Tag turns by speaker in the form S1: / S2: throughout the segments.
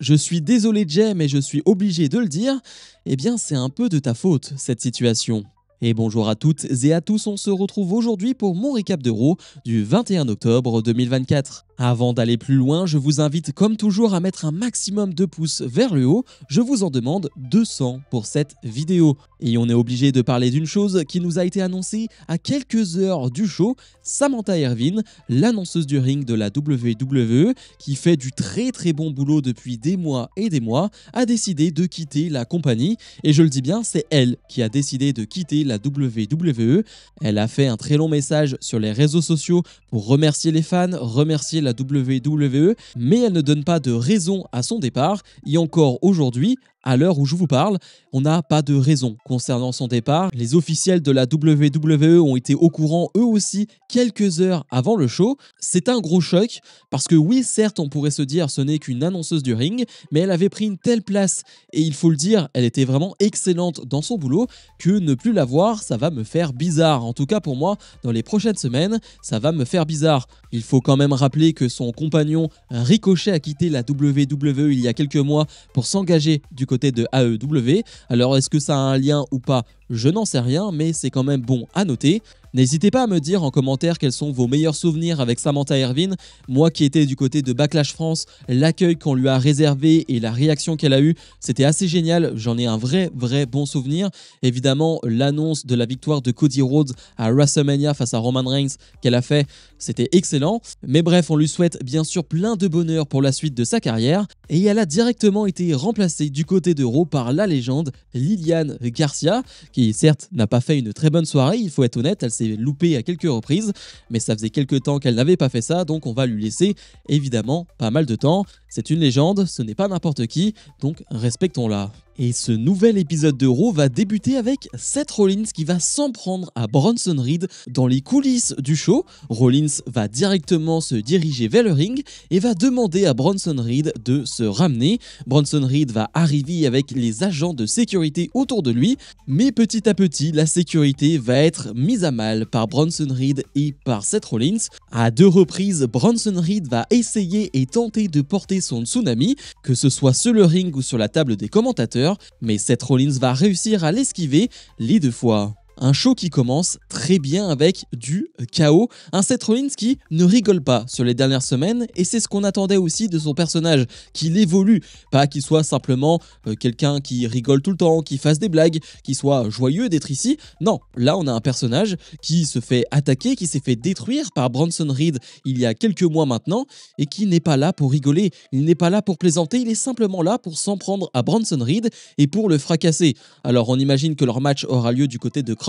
S1: Je suis désolé Jay, mais je suis obligé de le dire, eh bien c'est un peu de ta faute cette situation. Et bonjour à toutes et à tous, on se retrouve aujourd'hui pour mon récap de Raw du 21 octobre 2024. Avant d'aller plus loin, je vous invite comme toujours à mettre un maximum de pouces vers le haut, je vous en demande 200 pour cette vidéo. Et on est obligé de parler d'une chose qui nous a été annoncée à quelques heures du show, Samantha Irvin, l'annonceuse du ring de la WWE, qui fait du très bon boulot depuis des mois et des mois, a décidé de quitter la compagnie. Et je le dis bien, c'est elle qui a décidé de quitter la WWE. Elle a fait un très long message sur les réseaux sociaux pour remercier les fans, remercier la WWE, mais elle ne donne pas de raison à son départ. Et encore aujourd'hui, à l'heure où je vous parle, on n'a pas de raison concernant son départ. Les officiels de la WWE ont été au courant eux aussi quelques heures avant le show. C'est un gros choc parce que oui, certes, on pourrait se dire ce n'est qu'une annonceuse du ring, mais elle avait pris une telle place et il faut le dire, elle était vraiment excellente dans son boulot que ne plus la voir, ça va me faire bizarre. En tout cas pour moi, dans les prochaines semaines, ça va me faire bizarre. Il faut quand même rappeler que son compagnon Ricochet a quitté la WWE il y a quelques mois pour s'engager du côté de AEW. Alors est-ce que ça a un lien ou pas? Je n'en sais rien, mais c'est quand même bon à noter. N'hésitez pas à me dire en commentaire quels sont vos meilleurs souvenirs avec Samantha Irvin. Moi qui étais du côté de Backlash France, l'accueil qu'on lui a réservé et la réaction qu'elle a eue, c'était assez génial. J'en ai un vrai bon souvenir. Évidemment, l'annonce de la victoire de Cody Rhodes à WrestleMania face à Roman Reigns qu'elle a fait, c'était excellent. Mais bref, on lui souhaite bien sûr plein de bonheur pour la suite de sa carrière. Et elle a directement été remplacée du côté de Raw par la légende Liliane Garcia, qui certes n'a pas fait une très bonne soirée, il faut être honnête, elle s'est loupée à quelques reprises, mais ça faisait quelques temps qu'elle n'avait pas fait ça, donc on va lui laisser évidemment pas mal de temps. C'est une légende, ce n'est pas n'importe qui, donc respectons-la. Et ce nouvel épisode de Raw va débuter avec Seth Rollins qui va s'en prendre à Bronson Reed dans les coulisses du show. Rollins va directement se diriger vers le ring et va demander à Bronson Reed de se ramener. Bronson Reed va arriver avec les agents de sécurité autour de lui, mais petit à petit, la sécurité va être mise à mal par Bronson Reed et par Seth Rollins. À deux reprises, Bronson Reed va essayer et tenter de porter son tsunami, que ce soit sur le ring ou sur la table des commentateurs, mais Seth Rollins va réussir à l'esquiver les deux fois. Un show qui commence très bien avec du chaos, un Seth Rollins qui ne rigole pas sur les dernières semaines et c'est ce qu'on attendait aussi de son personnage, qu'il évolue, pas qu'il soit simplement quelqu'un qui rigole tout le temps, qui fasse des blagues, qui soit joyeux d'être ici. Non, là on a un personnage qui se fait attaquer, qui s'est fait détruire par Bronson Reed il y a quelques mois maintenant et qui n'est pas là pour rigoler, il n'est pas là pour plaisanter, il est simplement là pour s'en prendre à Bronson Reed et pour le fracasser. Alors on imagine que leur match aura lieu du côté de Crunchyroll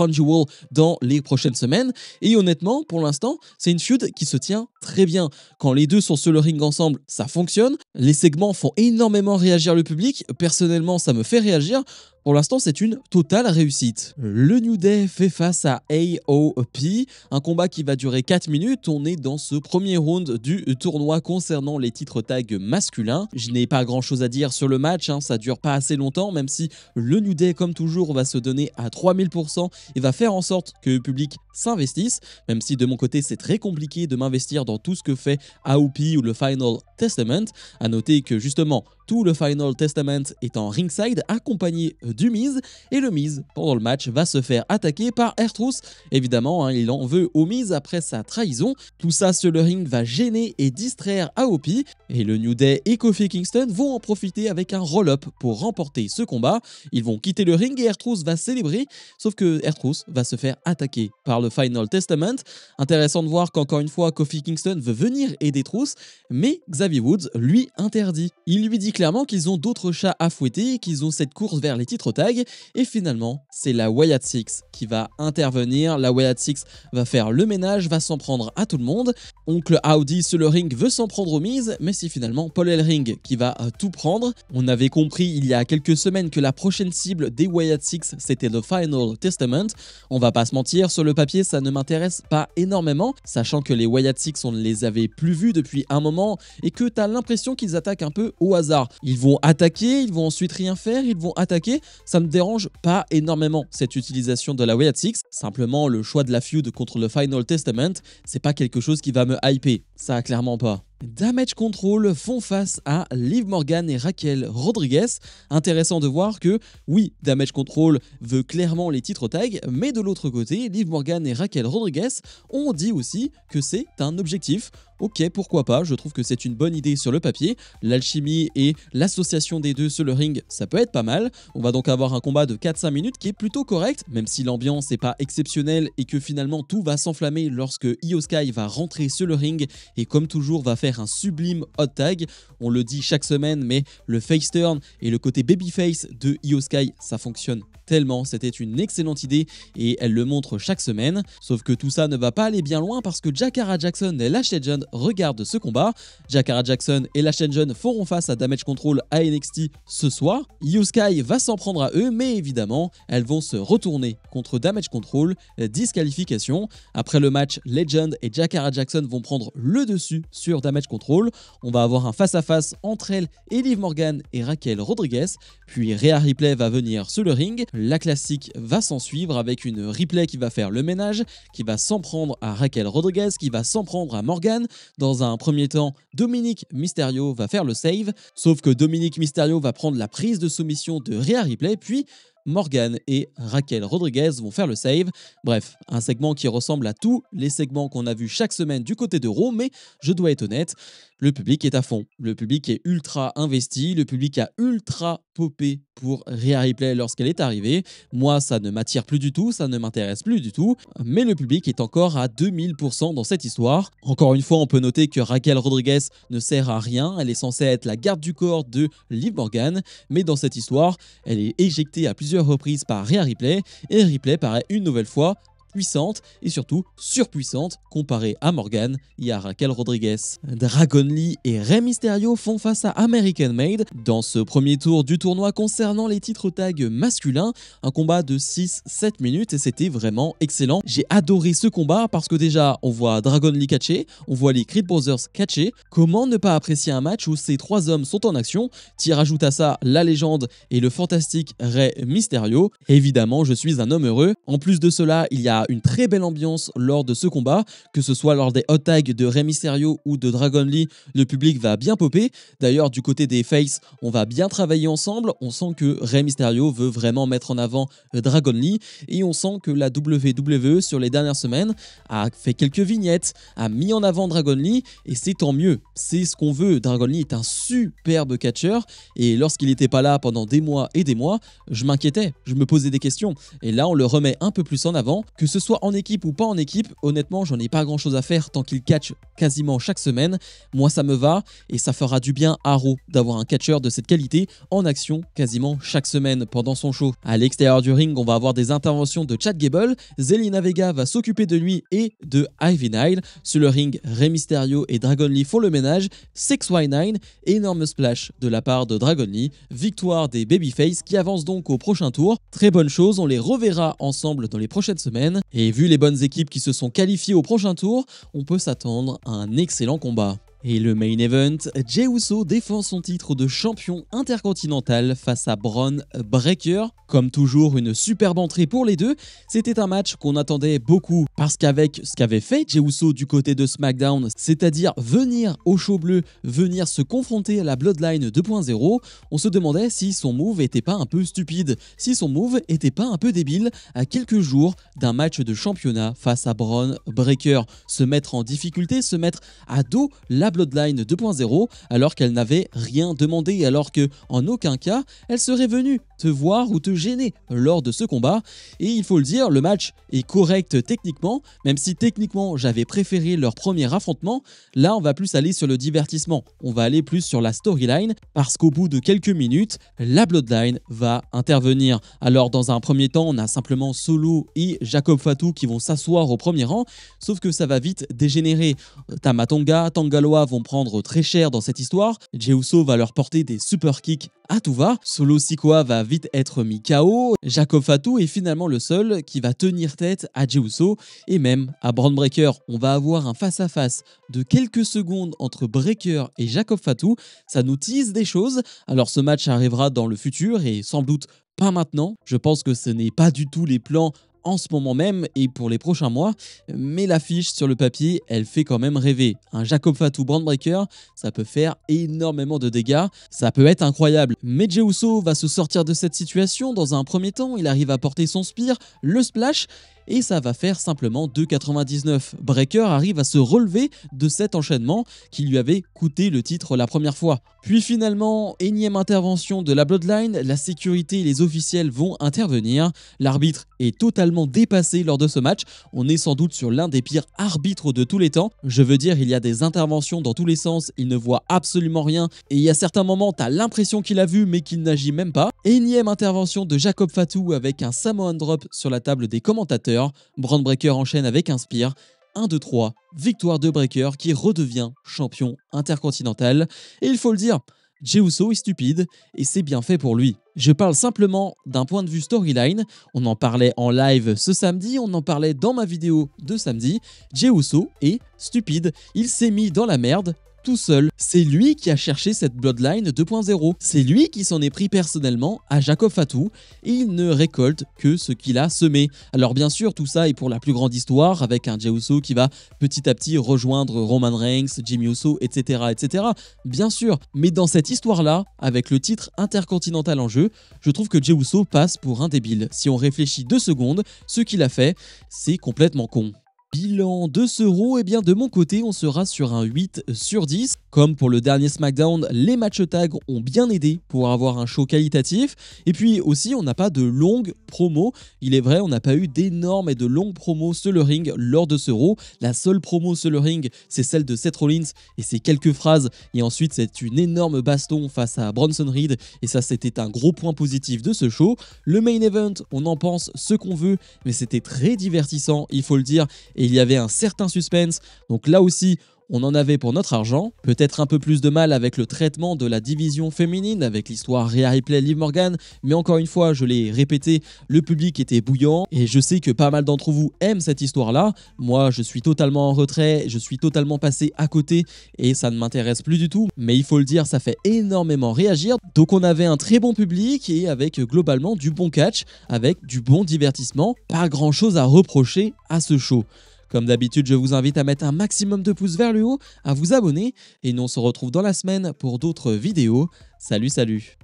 S1: dans les prochaines semaines et honnêtement pour l'instant c'est une feud qui se tient très bien. Quand les deux sont sur le ring ensemble ça fonctionne, les segments font énormément réagir le public, personnellement ça me fait réagir. Pour l'instant, c'est une totale réussite. Le New Day fait face à AOP, un combat qui va durer 4 minutes. On est dans ce premier round du tournoi concernant les titres tag masculins. Je n'ai pas grand chose à dire sur le match, ça dure pas assez longtemps, même si le New Day, comme toujours, va se donner à 3000% et va faire en sorte que le public s'investisse, même si de mon côté, c'est très compliqué de m'investir dans tout ce que fait AOP ou le Final Testament. À noter que justement, tout le Final Testament est en ringside accompagné du Miz et le Miz pendant le match va se faire attaquer par R-Truth. Évidemment il en veut au Miz après sa trahison. Tout ça sur le ring va gêner et distraire AOP et le New Day et Kofi Kingston vont en profiter avec un roll-up pour remporter ce combat. Ils vont quitter le ring et R-Truth va célébrer, sauf que R-Truth va se faire attaquer par le Final Testament. Intéressant de voir qu'encore une fois Kofi Kingston veut venir aider Truth, mais Xavier Woods lui interdit. Il lui dit clairement qu'ils ont d'autres chats à fouetter, qu'ils ont cette course vers les titres tag et finalement c'est la Wyatt Six qui va intervenir. La Wyatt Six va faire le ménage, va s'en prendre à tout le monde. Oncle Howdy sur le ring veut s'en prendre aux Miz, mais c'est finalement Paul Ellering qui va tout prendre. On avait compris il y a quelques semaines que la prochaine cible des Wyatt Six c'était le Final Testament. On va pas se mentir, sur le papier ça ne m'intéresse pas énormément, sachant que les Wyatt Six on ne les avait plus vus depuis un moment et que t'as l'impression qu'ils attaquent un peu au hasard. Ils vont attaquer, ils vont ensuite rien faire, ils vont attaquer. Ça me dérange pas énormément cette utilisation de la Wyatt Six. Simplement le choix de la feud contre le Final Testament, c'est pas quelque chose qui va me hyper, ça clairement pas. Damage Control font face à Liv Morgan et Raquel Rodriguez. Intéressant de voir que, oui, Damage Control veut clairement les titres tag, mais de l'autre côté, Liv Morgan et Raquel Rodriguez ont dit aussi que c'est un objectif. Ok, pourquoi pas, je trouve que c'est une bonne idée sur le papier. L'alchimie et l'association des deux sur le ring, ça peut être pas mal. On va donc avoir un combat de 4-5 minutes qui est plutôt correct, même si l'ambiance n'est pas exceptionnelle et que finalement tout va s'enflammer lorsque Io Sky va rentrer sur le ring et comme toujours va faire un sublime hot tag. On le dit chaque semaine, mais le face turn et le côté babyface de Io Sky, ça fonctionne tellement, c'était une excellente idée et elle le montre chaque semaine. Sauf que tout ça ne va pas aller bien loin parce que Jakara Jackson et Lash Legend regardent ce combat. Jakara Jackson et Lash Legend feront face à Damage Control à NXT ce soir. Io Sky va s'en prendre à eux, mais évidemment, elles vont se retourner contre Damage Control, disqualification. Après le match, Legend et Jakara Jackson vont prendre le dessus sur Damage Control. On va avoir un face-à-face entre elles et Liv Morgan et Raquel Rodriguez. Puis Rhea Ripley va venir sur le ring. La classique va s'en suivre avec une Ripley qui va faire le ménage, qui va s'en prendre à Raquel Rodriguez, qui va s'en prendre à Morgan. Dans un premier temps, Dominic Mysterio va faire le save, sauf que Dominic Mysterio va prendre la prise de soumission de Rhea Ripley, puis Morgan et Raquel Rodriguez vont faire le save. Bref, un segment qui ressemble à tous les segments qu'on a vus chaque semaine du côté de Raw, mais je dois être honnête, le public est à fond. Le public est ultra investi, le public a ultra popé pour Rhea Ripley lorsqu'elle est arrivée. Moi, ça ne m'attire plus du tout, ça ne m'intéresse plus du tout, mais le public est encore à 2000% dans cette histoire. Encore une fois, on peut noter que Raquel Rodriguez ne sert à rien, elle est censée être la garde du corps de Liv Morgan, mais dans cette histoire, elle est éjectée à plusieurs reprises par Rhea Ripley, et Ripley paraît une nouvelle fois puissante et surtout surpuissante comparée à Morgan et à Raquel Rodriguez. Dragon Lee et Rey Mysterio font face à American Made dans ce premier tour du tournoi concernant les titres tag masculins, un combat de 6-7 minutes et c'était vraiment excellent. J'ai adoré ce combat parce que déjà on voit Dragon Lee catcher, on voit les Creed Brothers catcher. Comment ne pas apprécier un match où ces trois hommes sont en action? T'y rajoutes à ça la légende et le fantastique Rey Mysterio. Évidemment, je suis un homme heureux. En plus de cela, il y a une très belle ambiance lors de ce combat, que ce soit lors des hot tags de Rey Mysterio ou de Dragon Lee, le public va bien popper. D'ailleurs, du côté des faces, on va bien travailler ensemble. On sent que Rey Mysterio veut vraiment mettre en avant Dragon Lee et on sent que la WWE sur les dernières semaines a fait quelques vignettes, a mis en avant Dragon Lee et c'est tant mieux. C'est ce qu'on veut. Dragon Lee est un superbe catcheur et lorsqu'il n'était pas là pendant des mois et des mois, je m'inquiétais, je me posais des questions et là on le remet un peu plus en avant. Que ce soit en équipe ou pas en équipe, honnêtement, j'en ai pas grand chose à faire tant qu'il catch quasiment chaque semaine. Moi, ça me va et ça fera du bien à Raw d'avoir un catcheur de cette qualité en action quasiment chaque semaine pendant son show. À l'extérieur du ring, on va avoir des interventions de Chad Gable. Zelina Vega va s'occuper de lui et de Ivy Nile. Sur le ring, Rey Mysterio et Dragon Lee font le ménage. 6ix9ine, énorme splash de la part de Dragon Lee. Victoire des Babyface qui avancent donc au prochain tour. Très bonne chose, on les reverra ensemble dans les prochaines semaines. Et vu les bonnes équipes qui se sont qualifiées au prochain tour, on peut s'attendre à un excellent combat. Et le main event, Jey Uso défend son titre de champion intercontinental face à Bron Breakker. Comme toujours, une superbe entrée pour les deux. C'était un match qu'on attendait beaucoup parce qu'avec ce qu'avait fait Jey Uso du côté de SmackDown, c'est-à-dire venir au show bleu, venir se confronter à la Bloodline 2.0, on se demandait si son move était pas un peu stupide, si son move était pas un peu débile à quelques jours d'un match de championnat face à Bron Breakker. Se mettre en difficulté, se mettre à dos la Bloodline 2.0 alors qu'elle n'avait rien demandé, alors que en aucun cas elle serait venue te voir ou te gêner lors de ce combat. Et il faut le dire, le match est correct techniquement, même si techniquement j'avais préféré leur premier affrontement. Là on va plus aller sur le divertissement, on va aller plus sur la storyline parce qu'au bout de quelques minutes la Bloodline va intervenir. Alors dans un premier temps on a simplement Solo et Jacob Fatu qui vont s'asseoir au premier rang, sauf que ça va vite dégénérer. Tama Tonga, Tangaloa vont prendre très cher dans cette histoire. Jey Uso va leur porter des super kicks à tout va. Solo Sikoa va vite être mis KO. Jacob Fatu est finalement le seul qui va tenir tête à Jey Uso et même à Bron Breakker. On va avoir un face-à-face de quelques secondes entre Breakker et Jacob Fatu. Ça nous tease des choses. Alors ce match arrivera dans le futur et sans doute pas maintenant. Je pense que ce n'est pas du tout les plans en ce moment même et pour les prochains mois, mais l'affiche sur le papier, elle fait quand même rêver. Un Jacob Fatu Brand Breaker, ça peut faire énormément de dégâts, ça peut être incroyable. Mais Jey Uso va se sortir de cette situation dans un premier temps, il arrive à porter son spear, le splash, et ça va faire simplement 2,99. Breaker arrive à se relever de cet enchaînement qui lui avait coûté le titre la première fois. Puis finalement, énième intervention de la Bloodline, la sécurité et les officiels vont intervenir. L'arbitre est totalement dépassé lors de ce match. On est sans doute sur l'un des pires arbitres de tous les temps. Je veux dire, il y a des interventions dans tous les sens, il ne voit absolument rien et il y a certains moments, tu as l'impression qu'il a vu mais qu'il n'agit même pas. Énième intervention de Jacob Fatu avec un Samoan Drop sur la table des commentateurs. Brand Breaker enchaîne avec un spear. 1, 2, 3, victoire de Breaker qui redevient champion intercontinental. Et il faut le dire, Jey Uso est stupide et c'est bien fait pour lui. Je parle simplement d'un point de vue storyline, on en parlait en live ce samedi, on en parlait dans ma vidéo de samedi. Jey Uso est stupide, il s'est mis dans la merde tout seul. C'est lui qui a cherché cette Bloodline 2.0. C'est lui qui s'en est pris personnellement à Jacob Fatu et il ne récolte que ce qu'il a semé. Alors bien sûr, tout ça est pour la plus grande histoire avec un Jey Uso qui va petit à petit rejoindre Roman Reigns, Jimmy Uso, etc. etc. Bien sûr, mais dans cette histoire-là, avec le titre intercontinental en jeu, je trouve que Jey Uso passe pour un débile. Si on réfléchit 2 secondes, ce qu'il a fait, c'est complètement con. Bilan de ce Raw, et bien de mon côté, on sera sur un 8 sur 10. Comme pour le dernier SmackDown, les matchs tag ont bien aidé pour avoir un show qualitatif. Et puis aussi, on n'a pas de longues promos. Il est vrai, on n'a pas eu d'énormes et de longues promos sur le ring lors de ce Raw. La seule promo sur le ring, c'est celle de Seth Rollins et c'est quelques phrases. Et ensuite, c'est une énorme baston face à Bronson Reed. Et ça, c'était un gros point positif de ce show. Le main event, on en pense ce qu'on veut, mais c'était très divertissant, il faut le dire. Et il y avait un certain suspense, donc là aussi on en avait pour notre argent. Peut-être un peu plus de mal avec le traitement de la division féminine, avec l'histoire Rhea Ripley, Liv Morgan, mais encore une fois, je l'ai répété, le public était bouillant, et je sais que pas mal d'entre vous aiment cette histoire-là. Moi, je suis totalement en retrait, je suis totalement passé à côté, et ça ne m'intéresse plus du tout, mais il faut le dire, ça fait énormément réagir. Donc on avait un très bon public, et avec globalement du bon catch, avec du bon divertissement, pas grand-chose à reprocher à ce show. Comme d'habitude, je vous invite à mettre un maximum de pouces vers le haut, à vous abonner, et nous on se retrouve dans la semaine pour d'autres vidéos. Salut, salut!